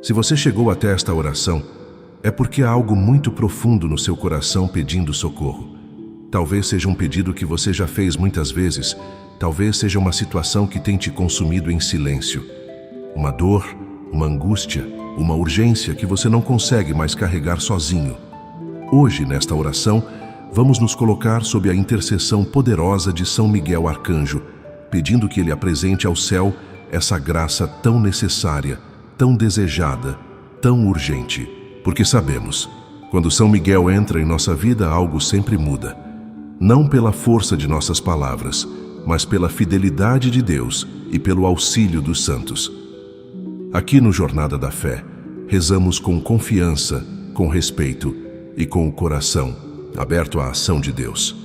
Se você chegou até esta oração, é porque há algo muito profundo no seu coração pedindo socorro. Talvez seja um pedido que você já fez muitas vezes, talvez seja uma situação que tem te consumido em silêncio. Uma dor, uma angústia, uma urgência que você não consegue mais carregar sozinho. Hoje, nesta oração, vamos nos colocar sob a intercessão poderosa de São Miguel Arcanjo, pedindo que ele apresente ao céu essa graça tão necessária, tão desejada, tão urgente. Porque sabemos, quando São Miguel entra em nossa vida, algo sempre muda. Não pela força de nossas palavras, mas pela fidelidade de Deus e pelo auxílio dos santos. Aqui no Jornada da Fé, rezamos com confiança, com respeito e com o coração aberto à ação de Deus.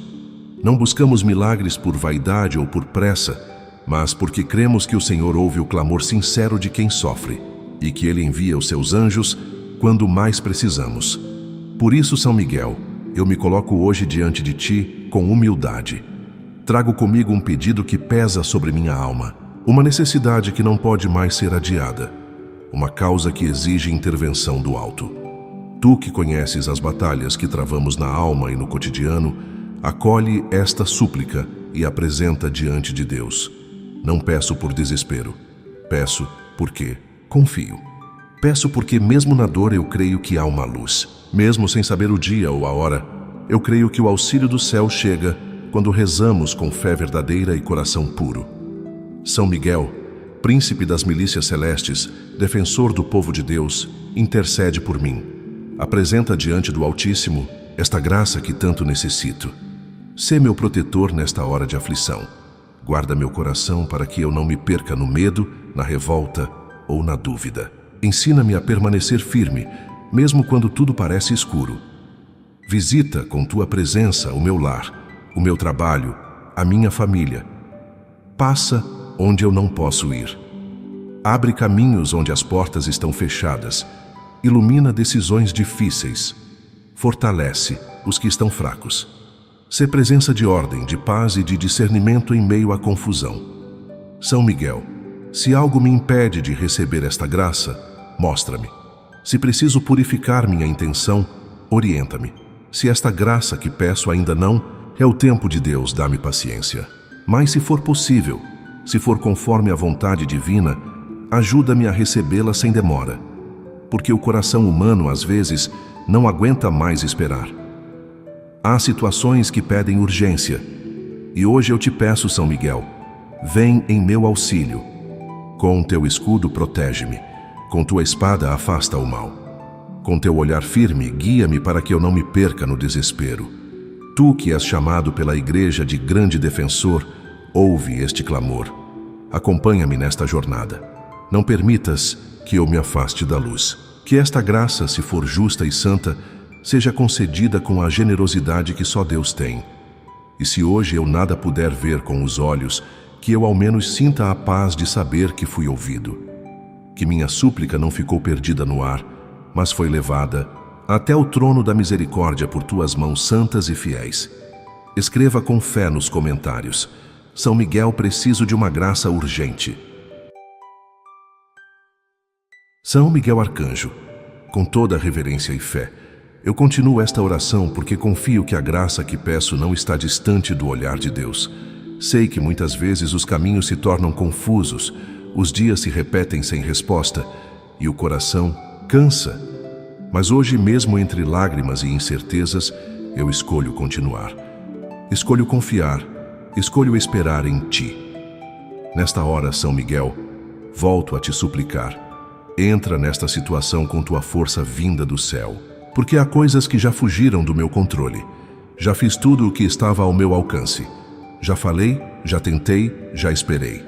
Não buscamos milagres por vaidade ou por pressa, mas porque cremos que o Senhor ouve o clamor sincero de quem sofre e que Ele envia os seus anjos quando mais precisamos. Por isso, São Miguel, eu me coloco hoje diante de Ti com humildade. Trago comigo um pedido que pesa sobre minha alma, uma necessidade que não pode mais ser adiada, uma causa que exige intervenção do alto. Tu que conheces as batalhas que travamos na alma e no cotidiano, acolhe esta súplica e apresenta diante de Deus. Não peço por desespero, peço porque confio. Peço porque mesmo na dor eu creio que há uma luz. Mesmo sem saber o dia ou a hora, eu creio que o auxílio do céu chega quando rezamos com fé verdadeira e coração puro. São Miguel, príncipe das milícias celestes, defensor do povo de Deus, intercede por mim. Apresenta diante do Altíssimo esta graça que tanto necessito. Sê meu protetor nesta hora de aflição. Guarda meu coração para que eu não me perca no medo, na revolta ou na dúvida. Ensina-me a permanecer firme, mesmo quando tudo parece escuro. Visita com tua presença o meu lar, o meu trabalho, a minha família. Passa onde eu não posso ir. Abre caminhos onde as portas estão fechadas. Ilumina decisões difíceis. Fortalece os que estão fracos. Sê presença de ordem, de paz e de discernimento em meio à confusão. São Miguel, se algo me impede de receber esta graça, mostra-me. Se preciso purificar minha intenção, orienta-me. Se esta graça que peço ainda não, é o tempo de Deus, dá-me paciência. Mas se for possível, se for conforme a vontade divina, ajuda-me a recebê-la sem demora. Porque o coração humano, às vezes, não aguenta mais esperar. Há situações que pedem urgência. E hoje eu te peço, São Miguel, vem em meu auxílio. Com teu escudo protege-me. Com tua espada afasta o mal. Com teu olhar firme, guia-me para que eu não me perca no desespero. Tu que és chamado pela Igreja de grande defensor, ouve este clamor. Acompanha-me nesta jornada. Não permitas que eu me afaste da luz. Que esta graça, se for justa e santa, seja concedida com a generosidade que só Deus tem. E se hoje eu nada puder ver com os olhos, que eu ao menos sinta a paz de saber que fui ouvido. Que minha súplica não ficou perdida no ar, mas foi levada até o trono da misericórdia por tuas mãos santas e fiéis. Escreva com fé nos comentários: São Miguel, preciso de uma graça urgente. São Miguel Arcanjo, com toda a reverência e fé, eu continuo esta oração porque confio que a graça que peço não está distante do olhar de Deus. Sei que muitas vezes os caminhos se tornam confusos, os dias se repetem sem resposta e o coração cansa. Mas hoje, mesmo entre lágrimas e incertezas, eu escolho continuar. Escolho confiar, escolho esperar em Ti. Nesta hora, São Miguel, volto a te suplicar. Entra nesta situação com tua força vinda do céu, porque há coisas que já fugiram do meu controle. Já fiz tudo o que estava ao meu alcance. Já falei, já tentei, já esperei.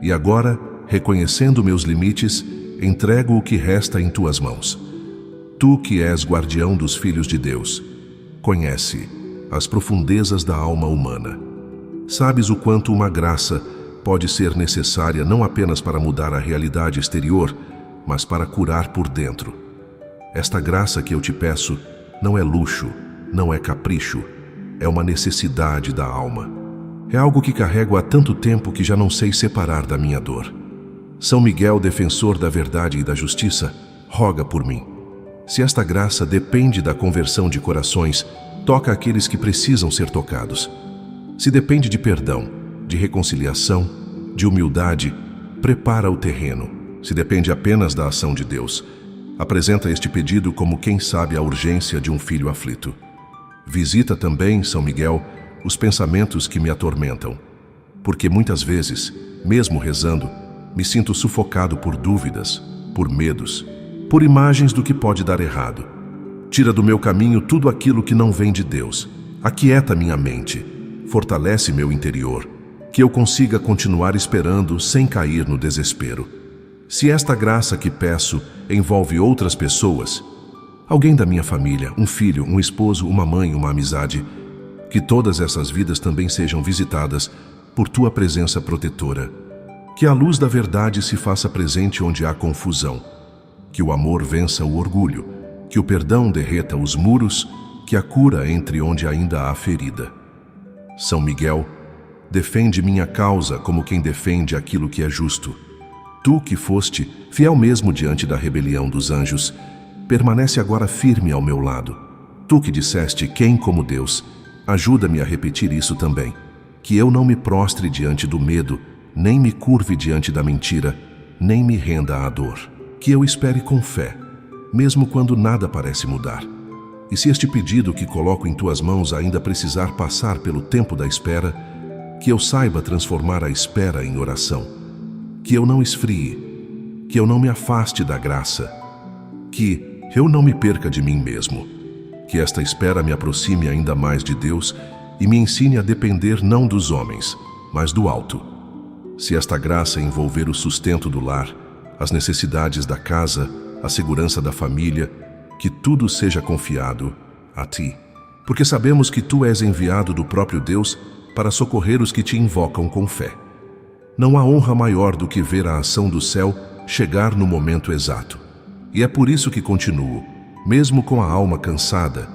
E agora, reconhecendo meus limites, entrego o que resta em tuas mãos. Tu que és guardião dos filhos de Deus, conhece as profundezas da alma humana. Sabes o quanto uma graça pode ser necessária não apenas para mudar a realidade exterior, mas para curar por dentro. Esta graça que eu te peço não é luxo, não é capricho, é uma necessidade da alma. É algo que carrego há tanto tempo que já não sei separar da minha dor. São Miguel, defensor da verdade e da justiça, roga por mim. Se esta graça depende da conversão de corações, toca aqueles que precisam ser tocados. Se depende de perdão, de reconciliação, de humildade, prepara o terreno. Se depende apenas da ação de Deus, apresenta este pedido como quem sabe a urgência de um filho aflito. Visita também, São Miguel, os pensamentos que me atormentam, porque muitas vezes, mesmo rezando, me sinto sufocado por dúvidas, por medos, por imagens do que pode dar errado. Tira do meu caminho tudo aquilo que não vem de Deus. Aquieta minha mente, fortalece meu interior, que eu consiga continuar esperando sem cair no desespero. Se esta graça que peço envolve outras pessoas, alguém da minha família, um filho, um esposo, uma mãe, uma amizade, que todas essas vidas também sejam visitadas por tua presença protetora. Que a luz da verdade se faça presente onde há confusão. Que o amor vença o orgulho. Que o perdão derreta os muros. Que a cura entre onde ainda há ferida. São Miguel, defende minha causa como quem defende aquilo que é justo. Tu que foste fiel mesmo diante da rebelião dos anjos, permanece agora firme ao meu lado. Tu que disseste quem como Deus, ajuda-me a repetir isso também. Que eu não me prostre diante do medo, nem me curve diante da mentira, nem me renda à dor. Que eu espere com fé, mesmo quando nada parece mudar. E se este pedido que coloco em tuas mãos ainda precisar passar pelo tempo da espera, que eu saiba transformar a espera em oração. Que eu não esfrie, que eu não me afaste da graça, que eu não me perca de mim mesmo. Que esta espera me aproxime ainda mais de Deus e me ensine a depender não dos homens, mas do alto. Se esta graça envolver o sustento do lar, as necessidades da casa, a segurança da família, que tudo seja confiado a ti. Porque sabemos que tu és enviado do próprio Deus para socorrer os que te invocam com fé. Não há honra maior do que ver a ação do céu chegar no momento exato. E é por isso que continuo, mesmo com a alma cansada,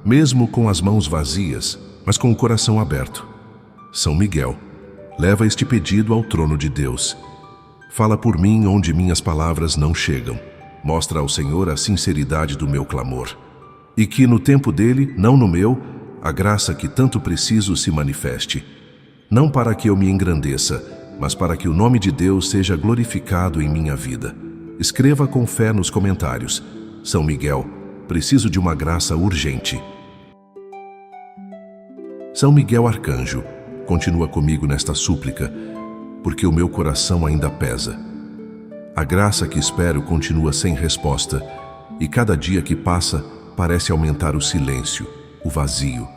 mesmo com as mãos vazias, mas com o coração aberto. São Miguel, leva este pedido ao trono de Deus. Fala por mim onde minhas palavras não chegam. Mostra ao Senhor a sinceridade do meu clamor. E que no tempo dele, não no meu, a graça que tanto preciso se manifeste. Não para que eu me engrandeça, mas para que o nome de Deus seja glorificado em minha vida. Escreva com fé nos comentários: São Miguel, preciso de uma graça urgente. São Miguel Arcanjo, continua comigo nesta súplica, porque o meu coração ainda pesa. A graça que espero continua sem resposta, e cada dia que passa parece aumentar o silêncio, o vazio,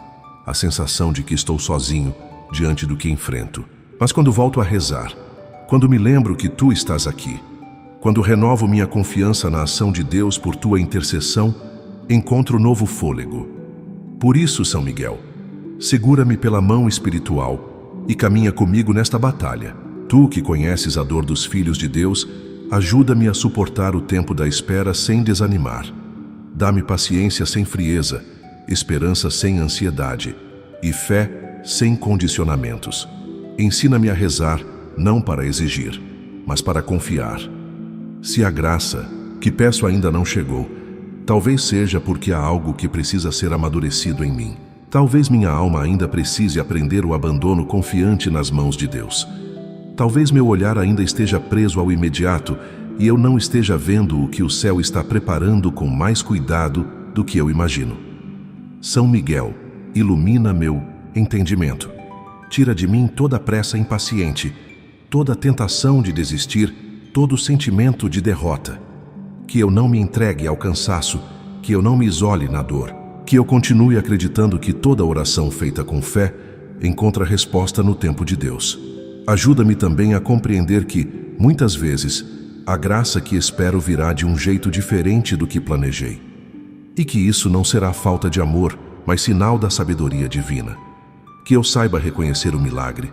a sensação de que estou sozinho diante do que enfrento. Mas quando volto a rezar, quando me lembro que tu estás aqui, quando renovo minha confiança na ação de Deus por tua intercessão, encontro novo fôlego. Por isso, São Miguel, segura-me pela mão espiritual e caminha comigo nesta batalha. Tu que conheces a dor dos filhos de Deus, ajuda-me a suportar o tempo da espera sem desanimar. Dá-me paciência sem frieza, esperança sem ansiedade e fé sem condicionamentos. Ensina-me a rezar, não para exigir, mas para confiar. Se a graça que peço ainda não chegou, talvez seja porque há algo que precisa ser amadurecido em mim. Talvez minha alma ainda precise aprender o abandono confiante nas mãos de Deus. Talvez meu olhar ainda esteja preso ao imediato e eu não esteja vendo o que o céu está preparando com mais cuidado do que eu imagino. São Miguel, ilumina meu entendimento. Tira de mim toda a pressa impaciente, toda a tentação de desistir, todo o sentimento de derrota. Que eu não me entregue ao cansaço, que eu não me isole na dor, que eu continue acreditando que toda oração feita com fé encontra resposta no tempo de Deus. Ajuda-me também a compreender que, muitas vezes, a graça que espero virá de um jeito diferente do que planejei. E que isso não será falta de amor, mas sinal da sabedoria divina. Que eu saiba reconhecer o milagre,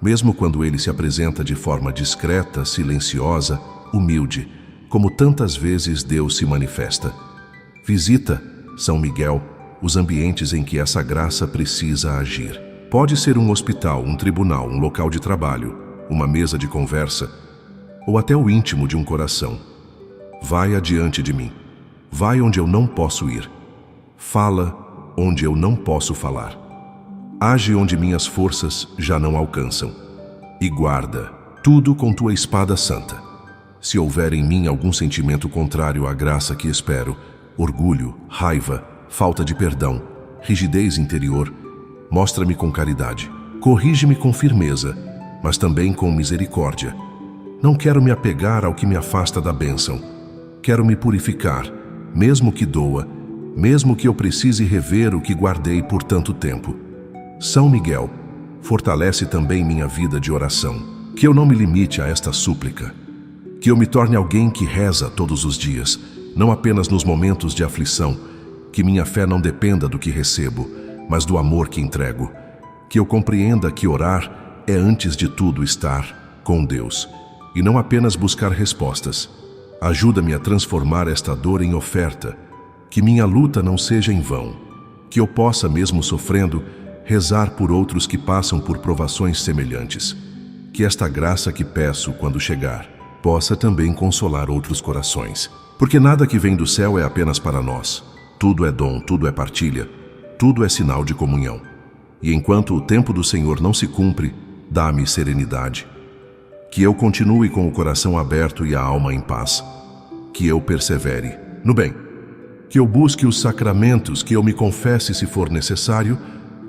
mesmo quando ele se apresenta de forma discreta, silenciosa, humilde, como tantas vezes Deus se manifesta. Visita, São Miguel, os ambientes em que essa graça precisa agir. Pode ser um hospital, um tribunal, um local de trabalho, uma mesa de conversa, ou até o íntimo de um coração. vai adiante de mim. Vai onde eu não posso ir. Fala onde eu não posso falar. Age onde minhas forças já não alcançam. E guarda tudo com tua espada santa. Se houver em mim algum sentimento contrário à graça que espero, orgulho, raiva, falta de perdão, rigidez interior, mostra-me com caridade. Corrige-me com firmeza, mas também com misericórdia. Não quero me apegar ao que me afasta da bênção. Quero me purificar, mesmo que doa, mesmo que eu precise rever o que guardei por tanto tempo. São Miguel, fortalece também minha vida de oração. Que eu não me limite a esta súplica. Que eu me torne alguém que reza todos os dias, não apenas nos momentos de aflição. Que minha fé não dependa do que recebo, mas do amor que entrego. Que eu compreenda que orar é, antes de tudo, estar com Deus, e não apenas buscar respostas. Ajuda-me a transformar esta dor em oferta. Que minha luta não seja em vão. Que eu possa, mesmo sofrendo, rezar por outros que passam por provações semelhantes. Que esta graça que peço quando chegar possa também consolar outros corações. Porque nada que vem do céu é apenas para nós. Tudo é dom, tudo é partilha, tudo é sinal de comunhão. E enquanto o tempo do Senhor não se cumpre, dá-me serenidade. Que eu continue com o coração aberto e a alma em paz. Que eu persevere no bem. Que eu busque os sacramentos, que eu me confesse se for necessário,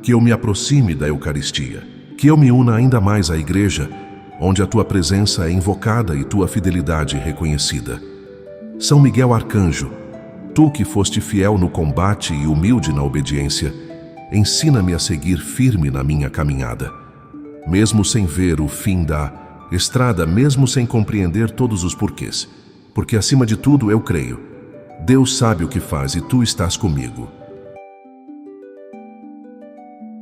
que eu me aproxime da Eucaristia. Que eu me una ainda mais à Igreja, onde a tua presença é invocada e tua fidelidade reconhecida. São Miguel Arcanjo, tu que foste fiel no combate e humilde na obediência, ensina-me a seguir firme na minha caminhada. Mesmo sem ver o fim da estrada, mesmo sem compreender todos os porquês, porque acima de tudo eu creio. Deus sabe o que faz e tu estás comigo.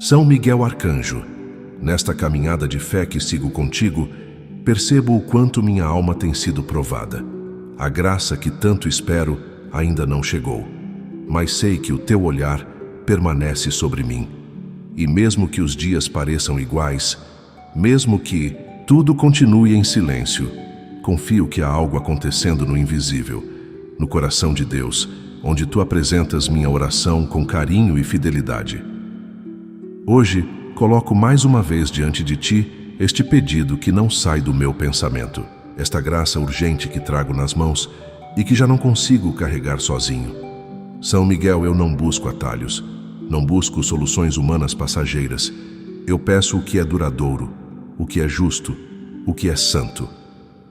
São Miguel Arcanjo, nesta caminhada de fé que sigo contigo, percebo o quanto minha alma tem sido provada. A graça que tanto espero ainda não chegou, mas sei que o teu olhar permanece sobre mim. E mesmo que os dias pareçam iguais, mesmo que tudo continue em silêncio, confio que há algo acontecendo no invisível, no coração de Deus, onde tu apresentas minha oração com carinho e fidelidade. Hoje, coloco mais uma vez diante de ti este pedido que não sai do meu pensamento, esta graça urgente que trago nas mãos e que já não consigo carregar sozinho. São Miguel, eu não busco atalhos, não busco soluções humanas passageiras. Eu peço o que é duradouro, o que é justo, o que é santo.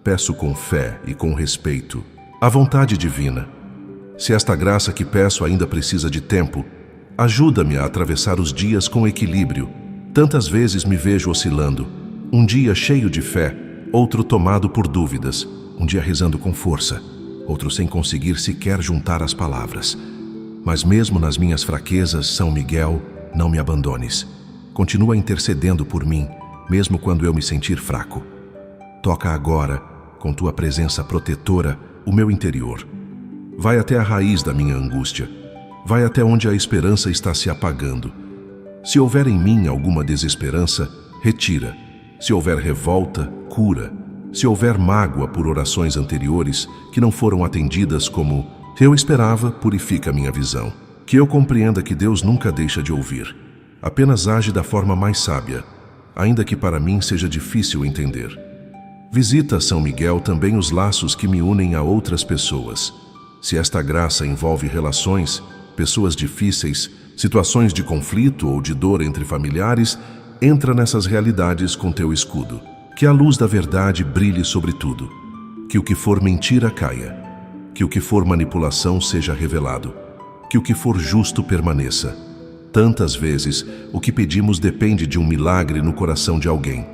Peço com fé e com respeito a vontade divina. Se esta graça que peço ainda precisa de tempo, ajuda-me a atravessar os dias com equilíbrio. Tantas vezes me vejo oscilando, um dia cheio de fé, outro tomado por dúvidas, um dia rezando com força, outro sem conseguir sequer juntar as palavras. Mas mesmo nas minhas fraquezas, São Miguel, não me abandones. Continua intercedendo por mim, mesmo quando eu me sentir fraco. Toca agora, com tua presença protetora, o meu interior. Vai até a raiz da minha angústia. Vai até onde a esperança está se apagando. Se houver em mim alguma desesperança, retira. Se houver revolta, cura. Se houver mágoa por orações anteriores que não foram atendidas como eu esperava, purifica minha visão. Que eu compreenda que Deus nunca deixa de ouvir. Apenas age da forma mais sábia, ainda que para mim seja difícil entender. Visita, São Miguel, também os laços que me unem a outras pessoas. Se esta graça envolve relações, pessoas difíceis, situações de conflito ou de dor entre familiares, entra nessas realidades com teu escudo. Que a luz da verdade brilhe sobre tudo. Que o que for mentira caia. Que o que for manipulação seja revelado. Que o que for justo permaneça. Tantas vezes, o que pedimos depende de um milagre no coração de alguém.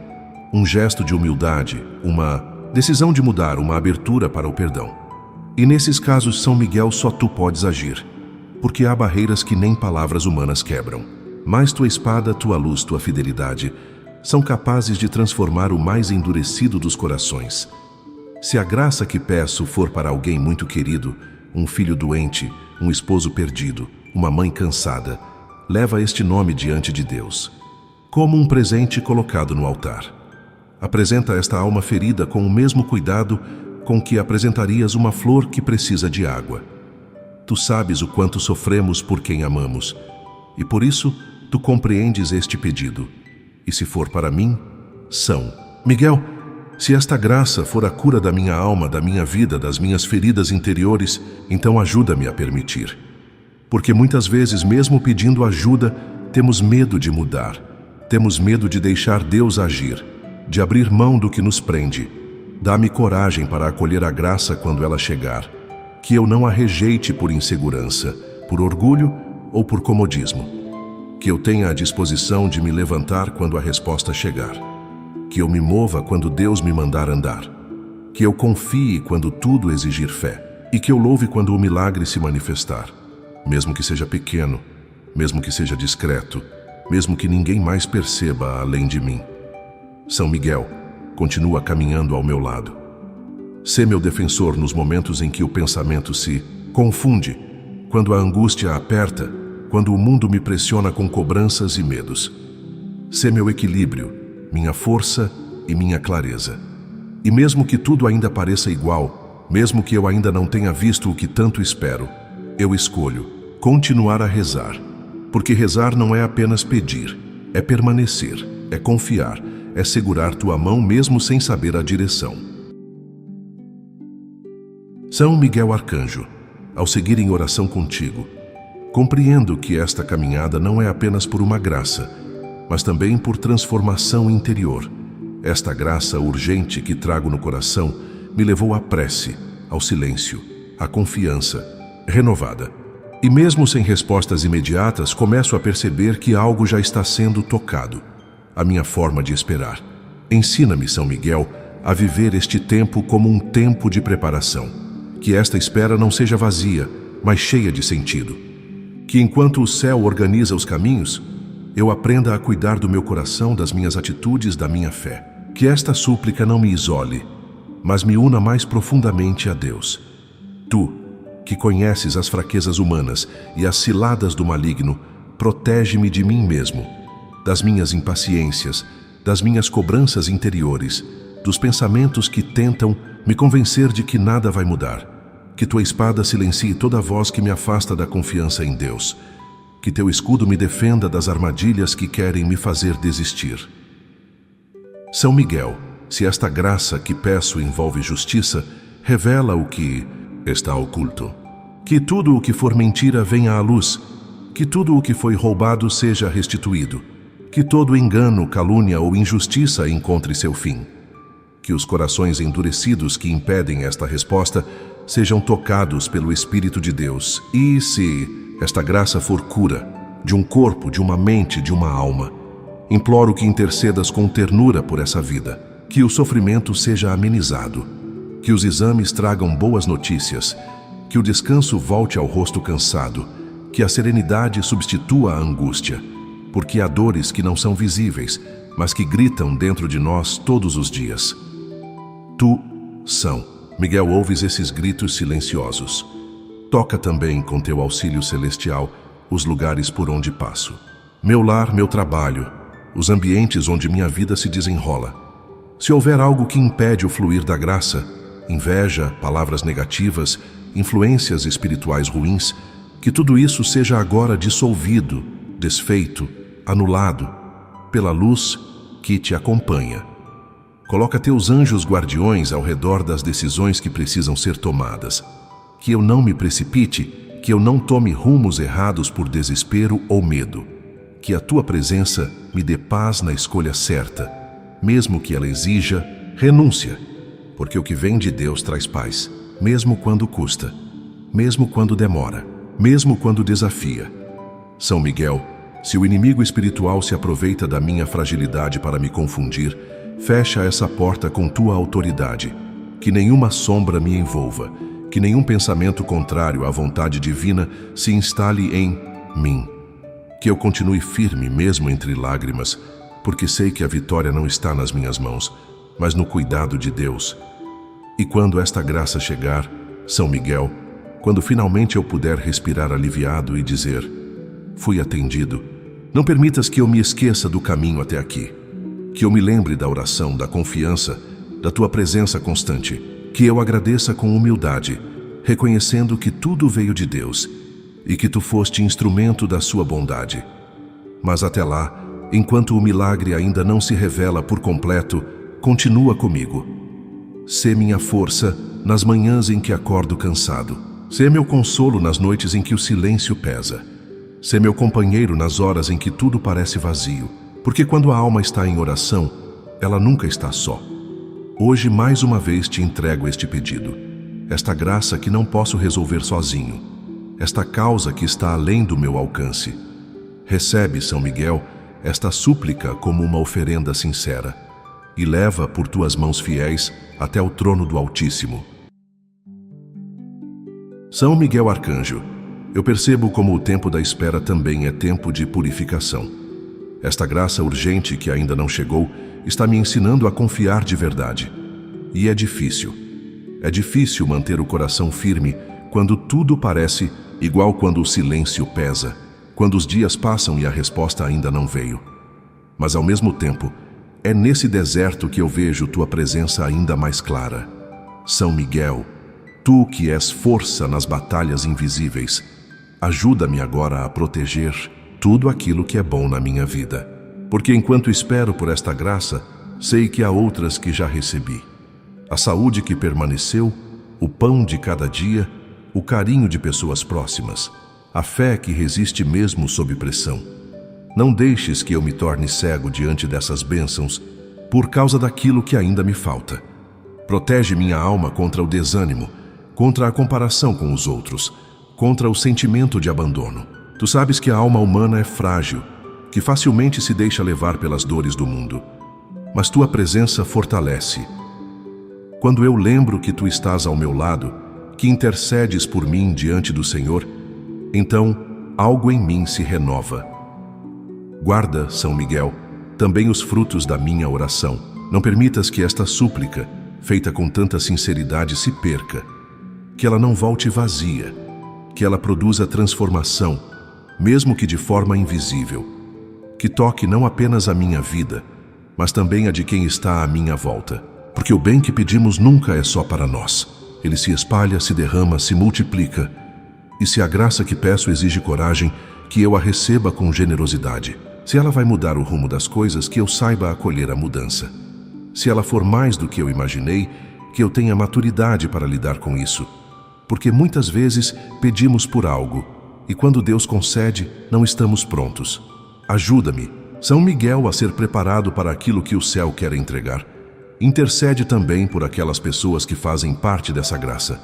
Um gesto de humildade, uma decisão de mudar, uma abertura para o perdão. E nesses casos, São Miguel, só tu podes agir, porque há barreiras que nem palavras humanas quebram. Mas tua espada, tua luz, tua fidelidade são capazes de transformar o mais endurecido dos corações. Se a graça que peço for para alguém muito querido, um filho doente, um esposo perdido, uma mãe cansada, leva este nome diante de Deus, como um presente colocado no altar. Apresenta esta alma ferida com o mesmo cuidado com que apresentarias uma flor que precisa de água. Tu sabes o quanto sofremos por quem amamos, e por isso tu compreendes este pedido. E se for para mim, são. Miguel, se esta graça for a cura da minha alma, da minha vida, das minhas feridas interiores, então ajuda-me a permitir. Porque muitas vezes, mesmo pedindo ajuda, temos medo de mudar. Temos medo de deixar Deus agir, de abrir mão do que nos prende. Dá-me coragem para acolher a graça quando ela chegar. Que eu não a rejeite por insegurança, por orgulho ou por comodismo. Que eu tenha a disposição de me levantar quando a resposta chegar. Que eu me mova quando Deus me mandar andar. Que eu confie quando tudo exigir fé. E que eu louve quando o milagre se manifestar. Mesmo que seja pequeno, mesmo que seja discreto, mesmo que ninguém mais perceba além de mim. São Miguel, continua caminhando ao meu lado. Sê meu defensor nos momentos em que o pensamento se confunde, quando a angústia aperta, quando o mundo me pressiona com cobranças e medos. Sê meu equilíbrio, minha força e minha clareza. E mesmo que tudo ainda pareça igual, mesmo que eu ainda não tenha visto o que tanto espero, eu escolho continuar a rezar. Porque rezar não é apenas pedir, é permanecer, é confiar, é segurar tua mão mesmo sem saber a direção. São Miguel Arcanjo, ao seguir em oração contigo, compreendo que esta caminhada não é apenas por uma graça, mas também por transformação interior. Esta graça urgente que trago no coração me levou à prece, ao silêncio, à confiança renovada. E mesmo sem respostas imediatas, começo a perceber que algo já está sendo tocado. A minha forma de esperar. Ensina-me, São Miguel, a viver este tempo como um tempo de preparação. Que esta espera não seja vazia, mas cheia de sentido. Que enquanto o céu organiza os caminhos, eu aprenda a cuidar do meu coração, das minhas atitudes, da minha fé. Que esta súplica não me isole, mas me una mais profundamente a Deus. Tu, que conheces as fraquezas humanas e as ciladas do maligno, protege-me de mim mesmo, das minhas impaciências, das minhas cobranças interiores, dos pensamentos que tentam me convencer de que nada vai mudar. Que tua espada silencie toda voz que me afasta da confiança em Deus. Que teu escudo me defenda das armadilhas que querem me fazer desistir. São Miguel, se esta graça que peço envolve justiça, revela o que está oculto. Que tudo o que for mentira venha à luz. Que tudo o que foi roubado seja restituído. Que todo engano, calúnia ou injustiça encontre seu fim. Que os corações endurecidos que impedem esta resposta sejam tocados pelo Espírito de Deus. E se esta graça for cura, de um corpo, de uma mente, de uma alma, imploro que intercedas com ternura por essa vida. Que o sofrimento seja amenizado. Que os exames tragam boas notícias, que o descanso volte ao rosto cansado, que a serenidade substitua a angústia, porque há dores que não são visíveis, mas que gritam dentro de nós todos os dias. Tu, São Miguel, ouves esses gritos silenciosos. Toca também, com teu auxílio celestial, os lugares por onde passo. Meu lar, meu trabalho, os ambientes onde minha vida se desenrola. Se houver algo que impede o fluir da graça, inveja, palavras negativas, influências espirituais ruins, que tudo isso seja agora dissolvido, desfeito, anulado, pela luz que te acompanha. Coloca teus anjos guardiões ao redor das decisões que precisam ser tomadas. Que eu não me precipite, que eu não tome rumos errados por desespero ou medo. Que a tua presença me dê paz na escolha certa, mesmo que ela exija renúncia. Porque o que vem de Deus traz paz, mesmo quando custa, mesmo quando demora, mesmo quando desafia. São Miguel, se o inimigo espiritual se aproveita da minha fragilidade para me confundir, fecha essa porta com tua autoridade. Que nenhuma sombra me envolva, que nenhum pensamento contrário à vontade divina se instale em mim. Que eu continue firme mesmo entre lágrimas, porque sei que a vitória não está nas minhas mãos, mas no cuidado de Deus. E quando esta graça chegar, São Miguel, quando finalmente eu puder respirar aliviado e dizer: fui atendido, não permitas que eu me esqueça do caminho até aqui. Que eu me lembre da oração, da confiança, da tua presença constante. Que eu agradeça com humildade, reconhecendo que tudo veio de Deus e que tu foste instrumento da sua bondade. Mas até lá, enquanto o milagre ainda não se revela por completo, continua comigo. Sê minha força nas manhãs em que acordo cansado. Sê meu consolo nas noites em que o silêncio pesa. Sê meu companheiro nas horas em que tudo parece vazio. Porque quando a alma está em oração, ela nunca está só. Hoje, mais uma vez, te entrego este pedido. Esta graça que não posso resolver sozinho. Esta causa que está além do meu alcance. Recebe, São Miguel, esta súplica como uma oferenda sincera e leva por tuas mãos fiéis até o trono do Altíssimo. São Miguel Arcanjo, eu percebo como o tempo da espera também é tempo de purificação. Esta graça urgente que ainda não chegou está me ensinando a confiar de verdade. E é difícil. É difícil manter o coração firme quando tudo parece igual, quando o silêncio pesa, quando os dias passam e a resposta ainda não veio. Mas ao mesmo tempo, é nesse deserto que eu vejo tua presença ainda mais clara. São Miguel, tu que és força nas batalhas invisíveis, ajuda-me agora a proteger tudo aquilo que é bom na minha vida. Porque enquanto espero por esta graça, sei que há outras que já recebi. A saúde que permaneceu, o pão de cada dia, o carinho de pessoas próximas, a fé que resiste mesmo sob pressão. Não deixes que eu me torne cego diante dessas bênçãos por causa daquilo que ainda me falta. Protege minha alma contra o desânimo, contra a comparação com os outros, contra o sentimento de abandono. Tu sabes que a alma humana é frágil, que facilmente se deixa levar pelas dores do mundo. Mas tua presença fortalece. Quando eu lembro que tu estás ao meu lado, que intercedes por mim diante do Senhor, então algo em mim se renova. Guarda, São Miguel, também os frutos da minha oração. Não permitas que esta súplica, feita com tanta sinceridade, se perca. Que ela não volte vazia. Que ela produza transformação, mesmo que de forma invisível. Que toque não apenas a minha vida, mas também a de quem está à minha volta. Porque o bem que pedimos nunca é só para nós. Ele se espalha, se derrama, se multiplica. E se a graça que peço exige coragem, que eu a receba com generosidade. Se ela vai mudar o rumo das coisas, que eu saiba acolher a mudança. Se ela for mais do que eu imaginei, que eu tenha maturidade para lidar com isso. Porque muitas vezes pedimos por algo, e quando Deus concede, não estamos prontos. Ajuda-me, São Miguel, a ser preparado para aquilo que o céu quer entregar. Intercede também por aquelas pessoas que fazem parte dessa graça.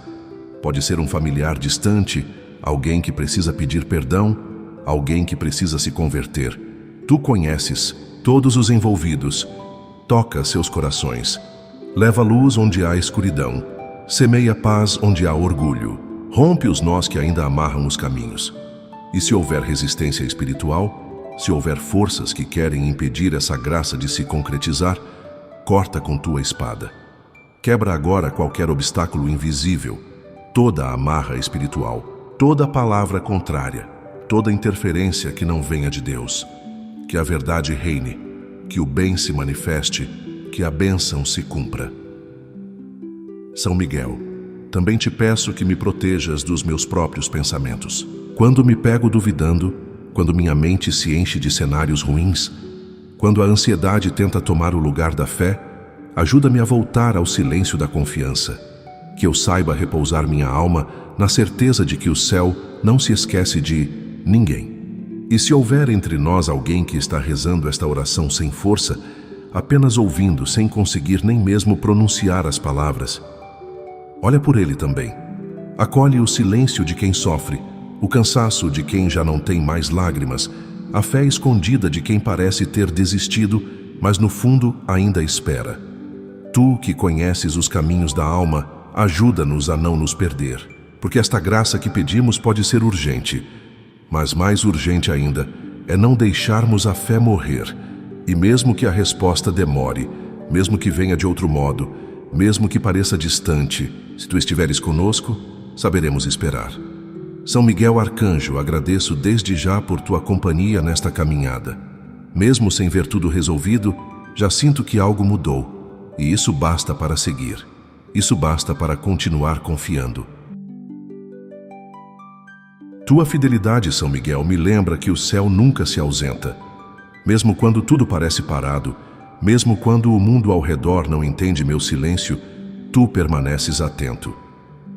Pode ser um familiar distante, alguém que precisa pedir perdão, alguém que precisa se converter. Tu conheces todos os envolvidos. Toca seus corações. Leva luz onde há escuridão. Semeia paz onde há orgulho. Rompe os nós que ainda amarram os caminhos. E se houver resistência espiritual, se houver forças que querem impedir essa graça de se concretizar, corta com tua espada. Quebra agora qualquer obstáculo invisível, toda a amarra espiritual, toda palavra contrária, toda interferência que não venha de Deus. Que a verdade reine, que o bem se manifeste, que a bênção se cumpra. São Miguel, também te peço que me protejas dos meus próprios pensamentos. Quando me pego duvidando, quando minha mente se enche de cenários ruins, quando a ansiedade tenta tomar o lugar da fé, ajuda-me a voltar ao silêncio da confiança. Que eu saiba repousar minha alma na certeza de que o céu não se esquece de ninguém. E se houver entre nós alguém que está rezando esta oração sem força, apenas ouvindo, sem conseguir nem mesmo pronunciar as palavras, olha por ele também. Acolhe o silêncio de quem sofre, o cansaço de quem já não tem mais lágrimas, a fé escondida de quem parece ter desistido, mas no fundo ainda espera. Tu que conheces os caminhos da alma, ajuda-nos a não nos perder, porque esta graça que pedimos pode ser urgente, mas mais urgente ainda é não deixarmos a fé morrer, e mesmo que a resposta demore, mesmo que venha de outro modo, mesmo que pareça distante, se tu estiveres conosco, saberemos esperar. São Miguel Arcanjo, agradeço desde já por tua companhia nesta caminhada. Mesmo sem ver tudo resolvido, já sinto que algo mudou, e isso basta para seguir. Isso basta para continuar confiando. Tua fidelidade, São Miguel, me lembra que o céu nunca se ausenta. Mesmo quando tudo parece parado, mesmo quando o mundo ao redor não entende meu silêncio, tu permaneces atento.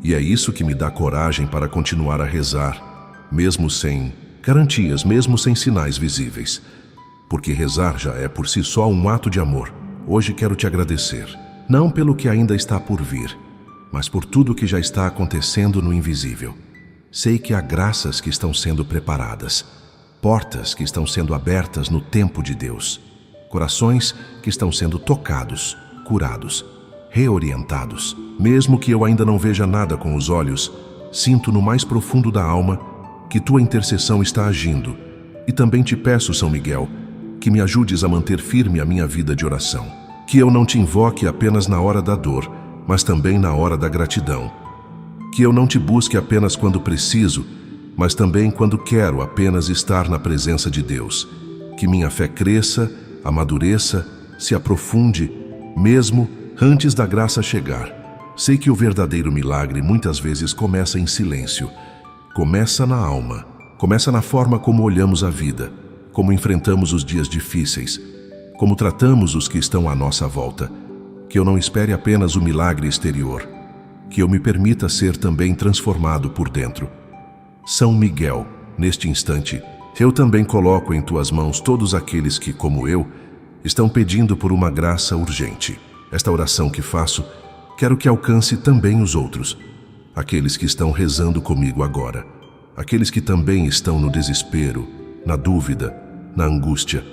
E é isso que me dá coragem para continuar a rezar, mesmo sem garantias, mesmo sem sinais visíveis. Porque rezar já é por si só um ato de amor. Hoje quero te agradecer, não pelo que ainda está por vir, mas por tudo que já está acontecendo no invisível. Sei que há graças que estão sendo preparadas, portas que estão sendo abertas no tempo de Deus, corações que estão sendo tocados, curados, reorientados. Mesmo que eu ainda não veja nada com os olhos, sinto no mais profundo da alma que tua intercessão está agindo. E também te peço, São Miguel, que me ajudes a manter firme a minha vida de oração. Que eu não te invoque apenas na hora da dor, mas também na hora da gratidão. Que eu não te busque apenas quando preciso, mas também quando quero apenas estar na presença de Deus. Que minha fé cresça, amadureça, se aprofunde, mesmo antes da graça chegar. Sei que o verdadeiro milagre muitas vezes começa em silêncio. Começa na alma, começa na forma como olhamos a vida, como enfrentamos os dias difíceis, como tratamos os que estão à nossa volta. Que eu não espere apenas o milagre exterior, que eu me permita ser também transformado por dentro. São Miguel, neste instante, eu também coloco em tuas mãos todos aqueles que, como eu, estão pedindo por uma graça urgente. Esta oração que faço, quero que alcance também os outros, aqueles que estão rezando comigo agora, aqueles que também estão no desespero, na dúvida, na angústia.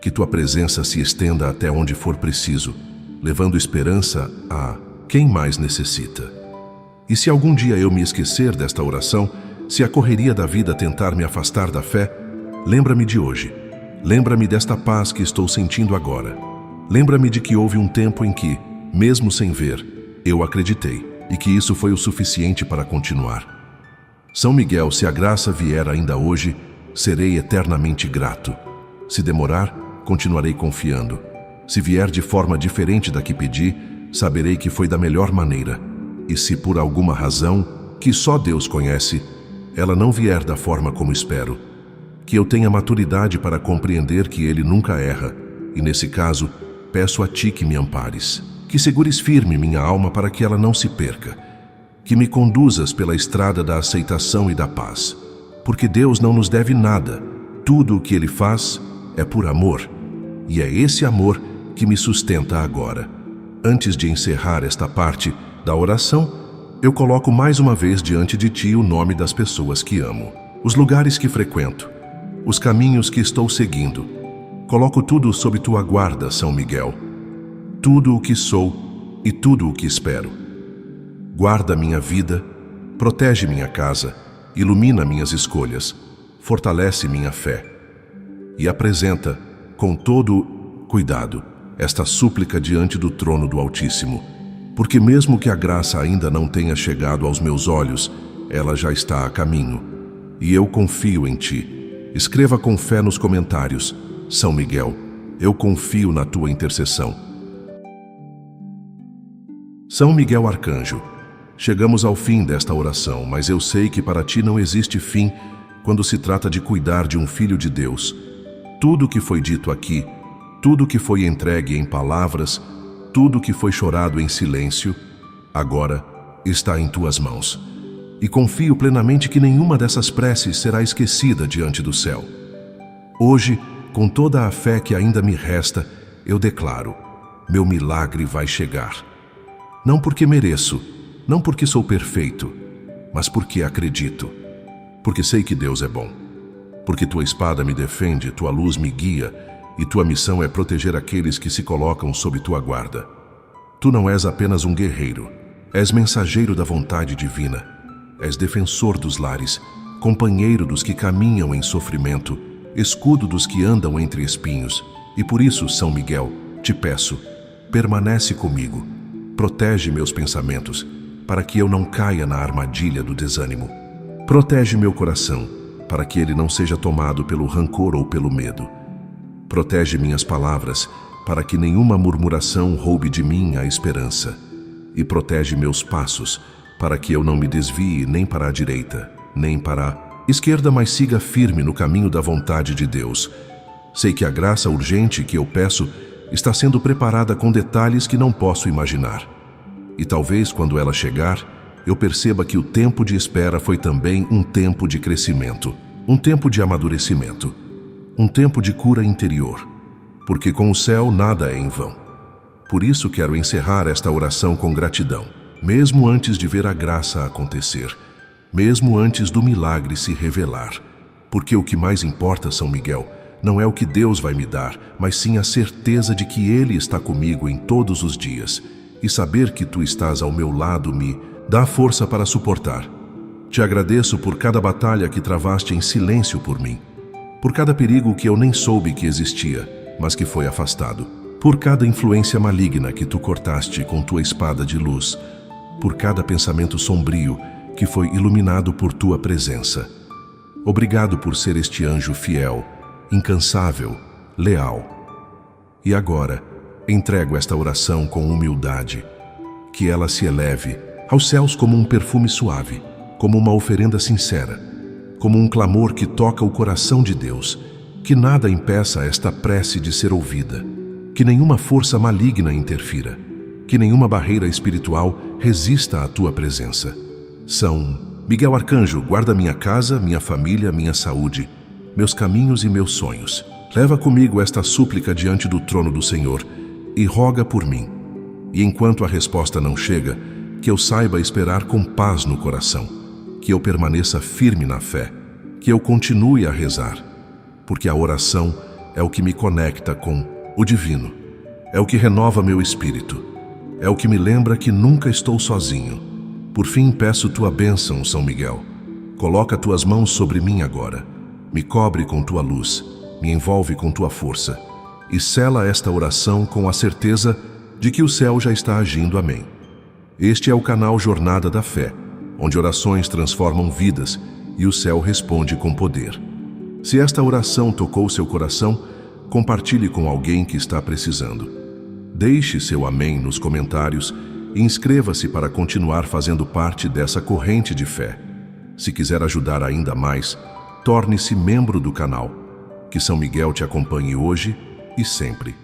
Que tua presença se estenda até onde for preciso, levando esperança a quem mais necessita. E se algum dia eu me esquecer desta oração, se a correria da vida tentar me afastar da fé, lembra-me de hoje. Lembra-me desta paz que estou sentindo agora. Lembra-me de que houve um tempo em que, mesmo sem ver, eu acreditei, e que isso foi o suficiente para continuar. São Miguel, se a graça vier ainda hoje, serei eternamente grato. Se demorar, continuarei confiando. Se vier de forma diferente da que pedi, saberei que foi da melhor maneira. E se por alguma razão, que só Deus conhece, ela não vier da forma como espero, que eu tenha maturidade para compreender que Ele nunca erra, e nesse caso, peço a Ti que me ampares, que segures firme minha alma para que ela não se perca, que me conduzas pela estrada da aceitação e da paz, porque Deus não nos deve nada, tudo o que Ele faz é por amor, e é esse amor que me sustenta agora. Antes de encerrar esta parte da oração, eu coloco mais uma vez diante de Ti o nome das pessoas que amo, os lugares que frequento, os caminhos que estou seguindo. Coloco tudo sob Tua guarda, São Miguel. Tudo o que sou e tudo o que espero. Guarda minha vida, protege minha casa, ilumina minhas escolhas, fortalece minha fé. E apresenta, com todo cuidado, esta súplica diante do trono do Altíssimo, porque mesmo que a graça ainda não tenha chegado aos meus olhos, ela já está a caminho, e eu confio em Ti. Escreva com fé nos comentários: São Miguel, eu confio na Tua intercessão. São Miguel Arcanjo, chegamos ao fim desta oração, mas eu sei que para Ti não existe fim quando se trata de cuidar de um filho de Deus. Tudo o que foi dito aqui, tudo o que foi entregue em palavras, tudo o que foi chorado em silêncio, agora está em Tuas mãos. E confio plenamente que nenhuma dessas preces será esquecida diante do céu. Hoje, com toda a fé que ainda me resta, eu declaro: meu milagre vai chegar. Não porque mereço, não porque sou perfeito, mas porque acredito. Porque sei que Deus é bom. Porque Tua espada me defende, Tua luz me guia, e Tua missão é proteger aqueles que se colocam sob Tua guarda. Tu não és apenas um guerreiro, és mensageiro da vontade divina, és defensor dos lares, companheiro dos que caminham em sofrimento, escudo dos que andam entre espinhos. E por isso, São Miguel, te peço, permanece comigo, protege meus pensamentos, para que eu não caia na armadilha do desânimo. Protege meu coração, para que ele não seja tomado pelo rancor ou pelo medo. Protege minhas palavras, para que nenhuma murmuração roube de mim a esperança. e protege meus passos, para que eu não me desvie nem para a direita, nem para a esquerda, mas siga firme no caminho da vontade de Deus. Sei que a graça urgente que eu peço está sendo preparada com detalhes que não posso imaginar. E talvez, quando ela chegar, eu perceba que o tempo de espera foi também um tempo de crescimento, um tempo de amadurecimento, um tempo de cura interior, porque com o céu nada é em vão. Por isso quero encerrar esta oração com gratidão, mesmo antes de ver a graça acontecer, mesmo antes do milagre se revelar, porque o que mais importa, São Miguel, não é o que Deus vai me dar, mas sim a certeza de que Ele está comigo em todos os dias, e saber que Tu estás ao meu lado me dá força para suportar. Te agradeço por cada batalha que travaste em silêncio por mim, por cada perigo que eu nem soube que existia, mas que foi afastado, por cada influência maligna que Tu cortaste com Tua espada de luz, por cada pensamento sombrio que foi iluminado por Tua presença. Obrigado por ser este anjo fiel, incansável, leal. E agora, entrego esta oração com humildade, que ela se eleve aos céus como um perfume suave, como uma oferenda sincera, como um clamor que toca o coração de Deus, que nada impeça esta prece de ser ouvida, que nenhuma força maligna interfira, que nenhuma barreira espiritual resista à Tua presença. São Miguel Arcanjo, guarda minha casa, minha família, minha saúde, meus caminhos e meus sonhos. Leva comigo esta súplica diante do trono do Senhor e roga por mim. E enquanto a resposta não chega, que eu saiba esperar com paz no coração, que eu permaneça firme na fé, que eu continue a rezar, porque a oração é o que me conecta com o divino, é o que renova meu espírito, é o que me lembra que nunca estou sozinho. Por fim, peço Tua bênção, São Miguel. Coloca Tuas mãos sobre mim agora, me cobre com Tua luz, me envolve com Tua força, e sela esta oração com a certeza de que o céu já está agindo. Amém. Este é o canal Jornada da Fé, onde orações transformam vidas e o céu responde com poder. Se esta oração tocou seu coração, compartilhe com alguém que está precisando. Deixe seu amém nos comentários e inscreva-se para continuar fazendo parte dessa corrente de fé. Se quiser ajudar ainda mais, torne-se membro do canal. Que São Miguel te acompanhe hoje e sempre.